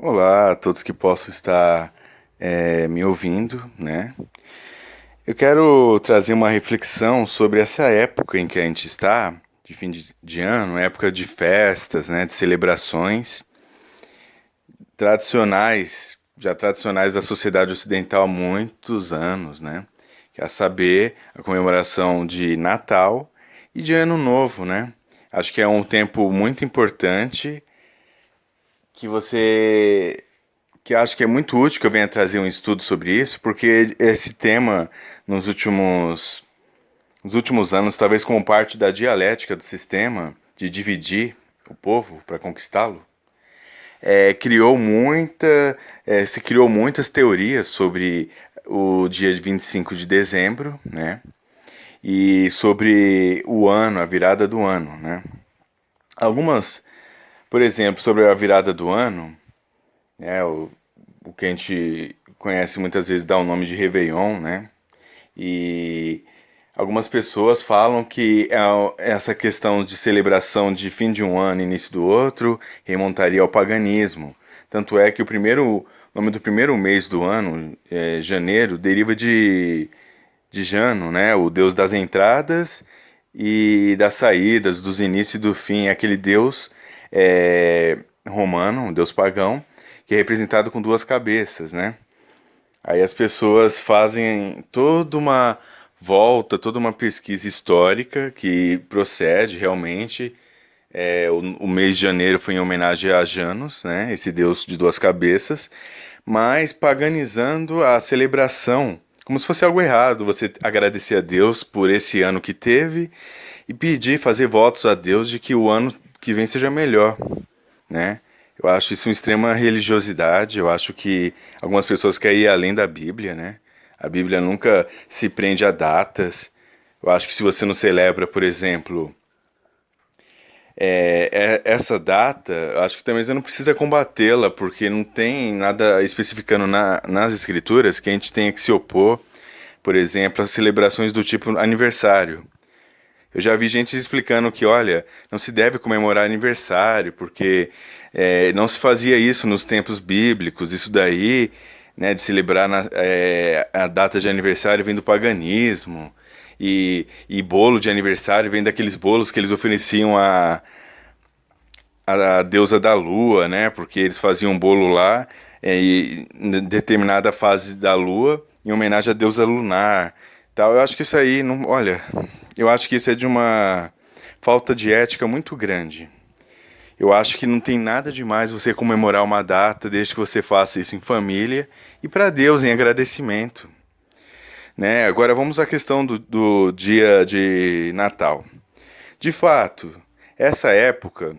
Olá a todos que possam estar me ouvindo, né? Eu quero trazer uma reflexão sobre essa época em que a gente está, de fim de ano, época de festas, né, de celebrações tradicionais, já tradicionais da sociedade ocidental há muitos anos, né? Que é a saber, a comemoração de Natal e de Ano Novo, né? Acho que é um tempo muito importante que você que acho que é muito útil que eu venha trazer um estudo sobre isso, porque esse tema nos últimos anos, talvez como parte da dialética do sistema de dividir o povo para conquistá-lo, se criou muitas teorias sobre o dia 25 de dezembro, né? E sobre o ano, a virada do ano, né? Algumas, por exemplo, sobre a virada do ano, o que a gente conhece muitas vezes dá o nome de Réveillon, né? E algumas pessoas falam que essa questão de celebração de fim de um ano e início do outro remontaria ao paganismo. Tanto é que o nome do primeiro mês do ano, janeiro, deriva de Jano, né? O deus das entradas e das saídas, dos inícios e do fim. É aquele deus romano, um deus pagão, que é representado com duas cabeças, né? Aí as pessoas fazem toda uma volta, toda uma pesquisa histórica que procede realmente. O mês de janeiro foi em homenagem a Janus, né, esse deus de duas cabeças, mas paganizando a celebração, como se fosse algo errado você agradecer a Deus por esse ano que teve e pedir, fazer votos a Deus de que o ano que vem seja melhor, né? Eu acho isso uma extrema religiosidade. Eu acho que algumas pessoas querem ir além da Bíblia, né? A Bíblia nunca se prende a datas. Eu acho que se você não celebra, por exemplo, essa data, eu acho que também você não precisa combatê-la, porque não tem nada especificando nas escrituras que a gente tenha que se opor, por exemplo, às celebrações do tipo aniversário. Eu já vi gente explicando que, olha, não se deve comemorar aniversário, porque não se fazia isso nos tempos bíblicos. Isso daí, né, de celebrar a data de aniversário vem do paganismo. E bolo de aniversário vem daqueles bolos que eles ofereciam a deusa da lua, né? Porque eles faziam um bolo lá em determinada fase da lua, em homenagem à deusa lunar. Tal. Eu acho que isso aí, não, olha, eu acho que isso é de uma falta de ética muito grande. Eu acho que não tem nada demais você comemorar uma data desde que você faça isso em família e para Deus em agradecimento, né? Agora vamos à questão do dia de Natal. De fato, essa época,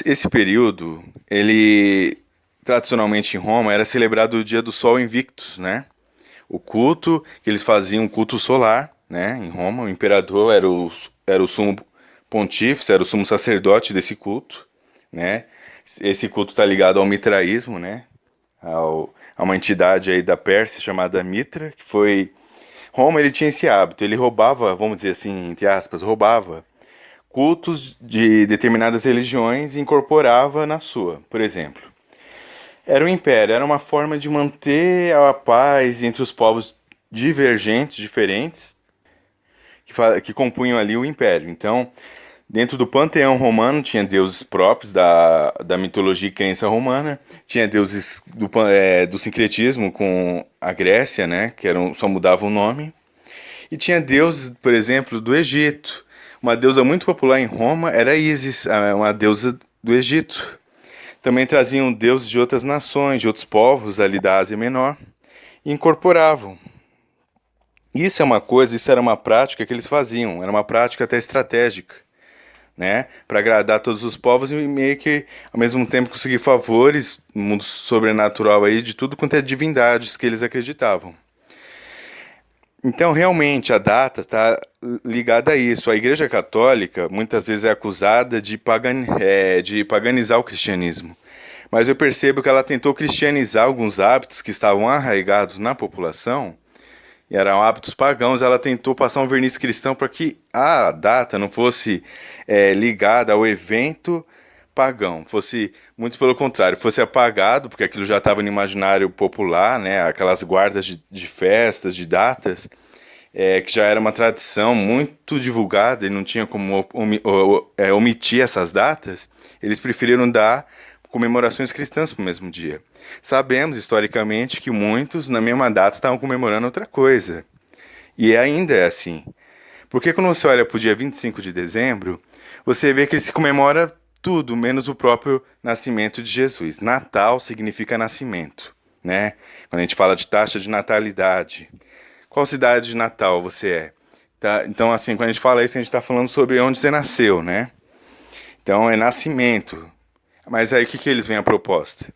esse período, ele tradicionalmente em Roma era celebrado o dia do Sol Invictus, né? O culto que eles faziam, um culto solar, né? Em Roma, o imperador era o sumo pontífice, era o sumo sacerdote desse culto, né? Esse culto está ligado ao mitraísmo, né? A uma entidade aí da Pérsia chamada Mitra, que foi Roma. Ele tinha esse hábito, ele roubava, vamos dizer assim, entre aspas, roubava cultos de determinadas religiões e incorporava na sua. Por exemplo, era um império, era uma forma de manter a paz entre os povos divergentes, diferentes, que compunham ali o império. Então, dentro do panteão romano, tinha deuses próprios da mitologia e crença romana, tinha deuses do sincretismo com a Grécia, né, que só mudava o nome, e tinha deuses, por exemplo, do Egito. Uma deusa muito popular em Roma era Ísis, uma deusa do Egito. Também traziam deuses de outras nações, de outros povos ali da Ásia Menor, e incorporavam. Isso era uma prática que eles faziam, era uma prática até estratégica, né, para agradar todos os povos e meio que ao mesmo tempo conseguir favores no mundo sobrenatural aí de tudo quanto é divindades que eles acreditavam. Então, realmente, a data está ligada a isso. A Igreja Católica muitas vezes é acusada de paganizar o cristianismo. Mas eu percebo que ela tentou cristianizar alguns hábitos que estavam arraigados na população, e eram hábitos pagãos. Ela tentou passar um verniz cristão para que a data não fosse ligada ao evento pagão, fosse, muito pelo contrário, fosse apagado, porque aquilo já estava no imaginário popular, né? Aquelas guardas de festas, de datas, que já era uma tradição muito divulgada e não tinha como omitir essas datas, eles preferiram dar comemorações cristãs para o mesmo dia. Sabemos, historicamente, que muitos, na mesma data, estavam comemorando outra coisa. E ainda é assim. Porque quando você olha para o dia 25 de dezembro, você vê que ele se comemora tudo, menos o próprio nascimento de Jesus. Natal significa nascimento, né? Quando a gente fala de taxa de natalidade. Qual cidade de Natal você é? Tá? Então, assim, quando a gente fala isso, a gente está falando sobre onde você nasceu, né? Então, é nascimento. Mas aí, o que que eles vêm a proposta?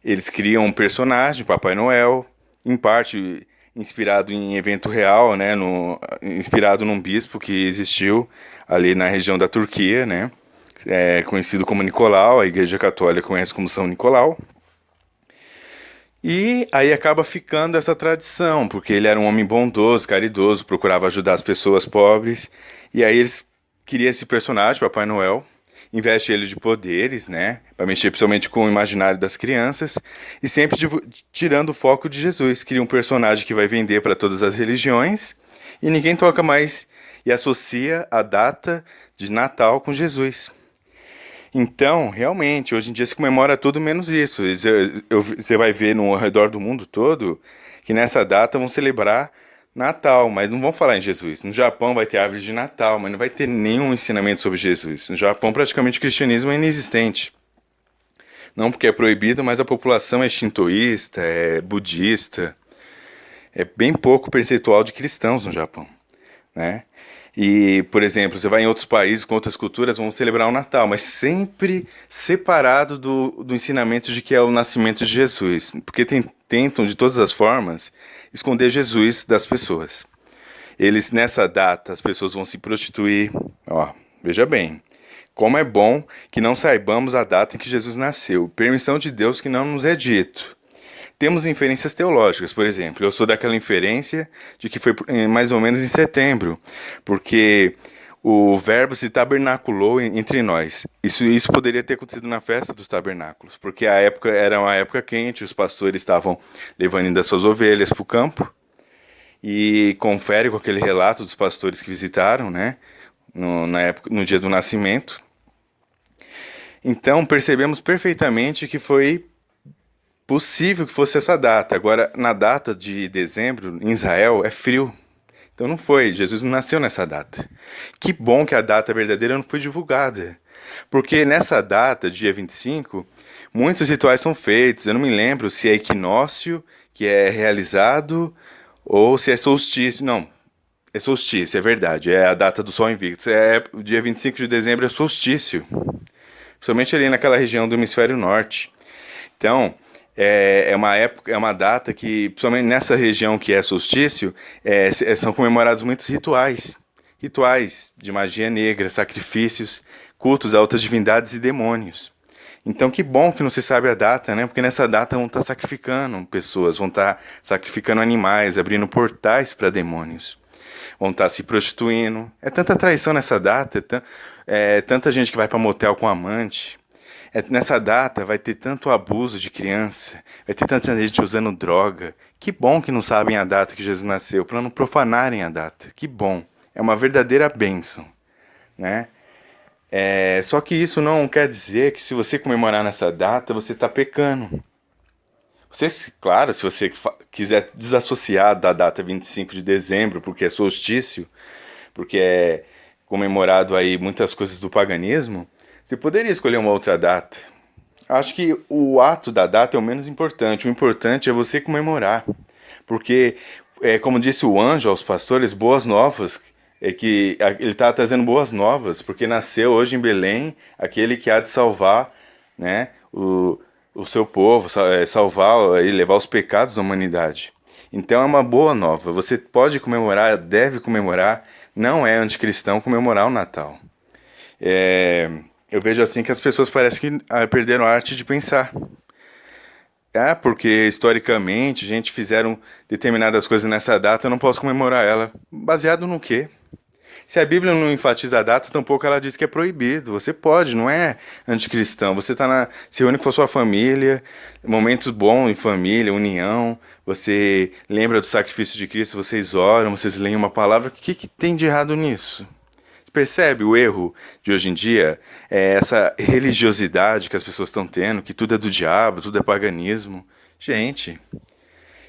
Eles criam um personagem, Papai Noel, em parte inspirado em evento real, né? Inspirado num bispo que existiu ali na região da Turquia, né? Conhecido como Nicolau, a Igreja Católica conhece como São Nicolau. E aí acaba ficando essa tradição, porque ele era um homem bondoso, caridoso, procurava ajudar as pessoas pobres. E aí eles criam esse personagem, Papai Noel, investe ele de poderes, né, para mexer principalmente com o imaginário das crianças, e sempre tirando o foco de Jesus. Cria um personagem que vai vender para todas as religiões, e ninguém toca mais e associa a data de Natal com Jesus. Então, realmente, hoje em dia se comemora tudo menos isso. Você vai ver no redor do mundo todo que nessa data vão celebrar Natal, mas não vão falar em Jesus. No Japão vai ter árvore de Natal, mas não vai ter nenhum ensinamento sobre Jesus. No Japão, praticamente, o cristianismo é inexistente. Não porque é proibido, mas a população é shintoísta, é budista. É bem pouco percentual de cristãos no Japão, né? E, por exemplo, você vai em outros países com outras culturas, vão celebrar o Natal, mas sempre separado do ensinamento de que é o nascimento de Jesus. Porque tentam, de todas as formas, esconder Jesus das pessoas. Eles, nessa data, as pessoas vão se prostituir. Ó, veja bem, como é bom que não saibamos a data em que Jesus nasceu. Permissão de Deus que não nos é dito. Temos inferências teológicas, por exemplo. Eu sou daquela inferência de que foi mais ou menos em setembro, porque o verbo se tabernaculou entre nós. Isso poderia ter acontecido na festa dos tabernáculos, porque a época era uma época quente, os pastores estavam levando ainda suas ovelhas para o campo, e confere com aquele relato dos pastores que visitaram, né, no dia do nascimento. Então percebemos perfeitamente que foi possível que fosse essa data. Agora, na data de dezembro, em Israel, é frio. Então não foi, Jesus não nasceu nessa data. Que bom que a data verdadeira não foi divulgada. Porque nessa data, dia 25, muitos rituais são feitos. Eu não me lembro se é equinócio que é realizado ou se é solstício. Não, é solstício, é verdade. É a data do Sol Invictus. O dia 25 de dezembro é solstício. Principalmente ali naquela região do hemisfério norte. Então, é uma época, é uma data que, principalmente nessa região que é solstício, são comemorados muitos rituais. Rituais de magia negra, sacrifícios, cultos a outras divindades e demônios. Então, que bom que não se sabe a data, né? Porque nessa data vão estar sacrificando pessoas, vão estar sacrificando animais, abrindo portais para demônios. Vão estar se prostituindo. É tanta traição nessa data, tanta gente que vai para motel com amante. Nessa data vai ter tanto abuso de criança, vai ter tanta gente usando droga. Que bom que não sabem a data que Jesus nasceu, para não profanarem a data. Que bom. É uma verdadeira bênção, né? Só que isso não quer dizer que se você comemorar nessa data, você está pecando. Claro, se você quiser desassociar da data 25 de dezembro, porque é solstício, porque é comemorado aí muitas coisas do paganismo, você poderia escolher uma outra data. Acho que o ato da data é o menos importante. O importante é você comemorar. Porque, como disse o anjo aos pastores, boas novas. É que ele está trazendo boas novas, porque nasceu hoje em Belém aquele que há de salvar, né, o seu povo, salvar e levar os pecados da humanidade. Então é uma boa nova. Você pode comemorar, deve comemorar. Não é anticristão comemorar o Natal. Eu vejo assim que as pessoas parecem que perderam a arte de pensar. Porque historicamente, gente fizeram determinadas coisas nessa data, eu não posso comemorar ela. Baseado no quê? Se a Bíblia não enfatiza a data, tampouco ela diz que é proibido. Você pode, não é anticristão. Você se reúne com a sua família, momentos bons em família, união. Você lembra do sacrifício de Cristo, vocês oram, vocês leem uma palavra. O que tem de errado nisso? Percebe o erro de hoje em dia? É essa religiosidade que as pessoas estão tendo, que tudo é do diabo, tudo é paganismo. Gente,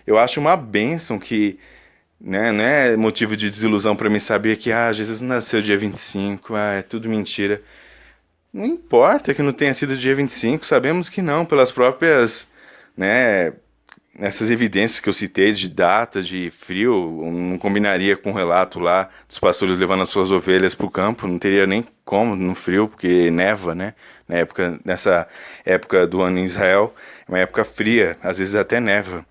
eu acho uma bênção que, né, não é motivo de desilusão para mim saber que Jesus nasceu dia 25, é tudo mentira. Não importa que não tenha sido dia 25, sabemos que não, pelas próprias, né, essas evidências que eu citei de data, de frio, não combinaria com o relato lá dos pastores levando as suas ovelhas para o campo, não teria nem como no frio, porque neva, né? Nessa época do ano em Israel, é uma época fria, às vezes até neva.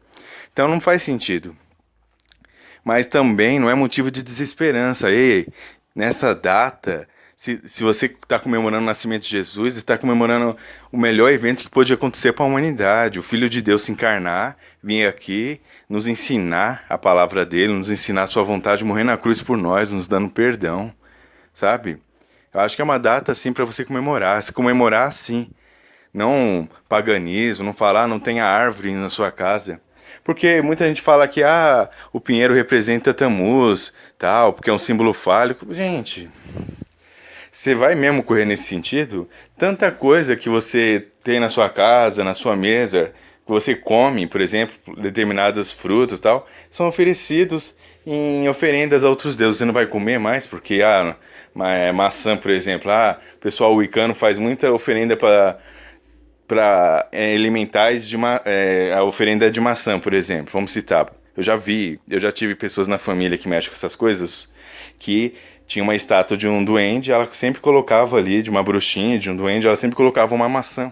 Então não faz sentido. Mas também não é motivo de desesperança. Ei, nessa data, se você está comemorando o nascimento de Jesus, está comemorando o melhor evento que pôde acontecer para a humanidade. O Filho de Deus se encarnar, vir aqui, nos ensinar a palavra dele, nos ensinar a sua vontade, morrer na cruz por nós, nos dando perdão, sabe? Eu acho que é uma data assim para você comemorar. Se comemorar assim, não paganismo, não falar não tenha árvore na sua casa. Porque muita gente fala que o pinheiro representa Tammuz, tal, porque é um símbolo fálico. Gente, você vai mesmo correr nesse sentido? Tanta coisa que você tem na sua casa, na sua mesa, que você come, por exemplo, determinados frutos, tal, são oferecidos em oferendas a outros deuses. Você não vai comer mais porque maçã, por exemplo, o pessoal wicano faz muita oferenda para elementais a oferenda de maçã, por exemplo. Vamos citar. Eu já tive pessoas na família que mexem com essas coisas que tinha uma estátua de um duende, ela sempre colocava ali, de uma bruxinha, de um duende, ela sempre colocava uma maçã,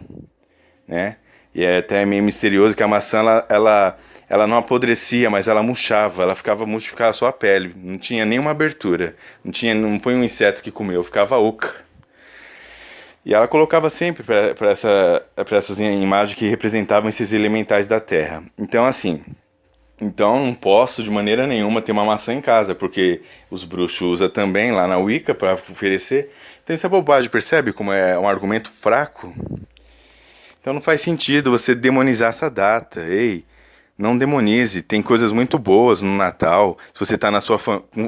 né? E é até meio misterioso que a maçã, ela não apodrecia, mas ela murchava, ela ficava só a pele, não tinha nenhuma abertura, não foi um inseto que comeu, ficava oca. E ela colocava sempre para essas imagens que representavam esses elementais da terra. Então, assim, não posso de maneira nenhuma ter uma maçã em casa, porque os bruxos usam também lá na Wicca para oferecer. Então isso é bobagem, percebe como é um argumento fraco? Então não faz sentido você demonizar essa data. Ei, não demonize, tem coisas muito boas no Natal. Se você está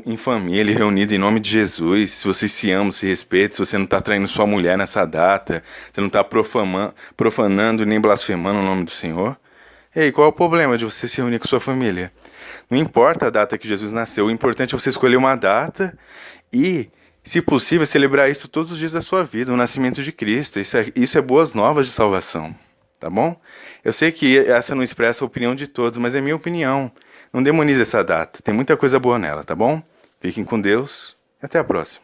em família, reunido em nome de Jesus, se vocês se amam, se respeitam, se você não está traindo sua mulher nessa data, você não está profanando nem blasfemando o nome do Senhor. Ei, qual é o problema de você se reunir com sua família? Não importa a data que Jesus nasceu, o importante é você escolher uma data e, se possível, celebrar isso todos os dias da sua vida, o nascimento de Cristo. Isso é boas novas de salvação. Tá bom? Eu sei que essa não expressa a opinião de todos, mas é minha opinião. Não demonize essa data. Tem muita coisa boa nela, tá bom? Fiquem com Deus e até a próxima.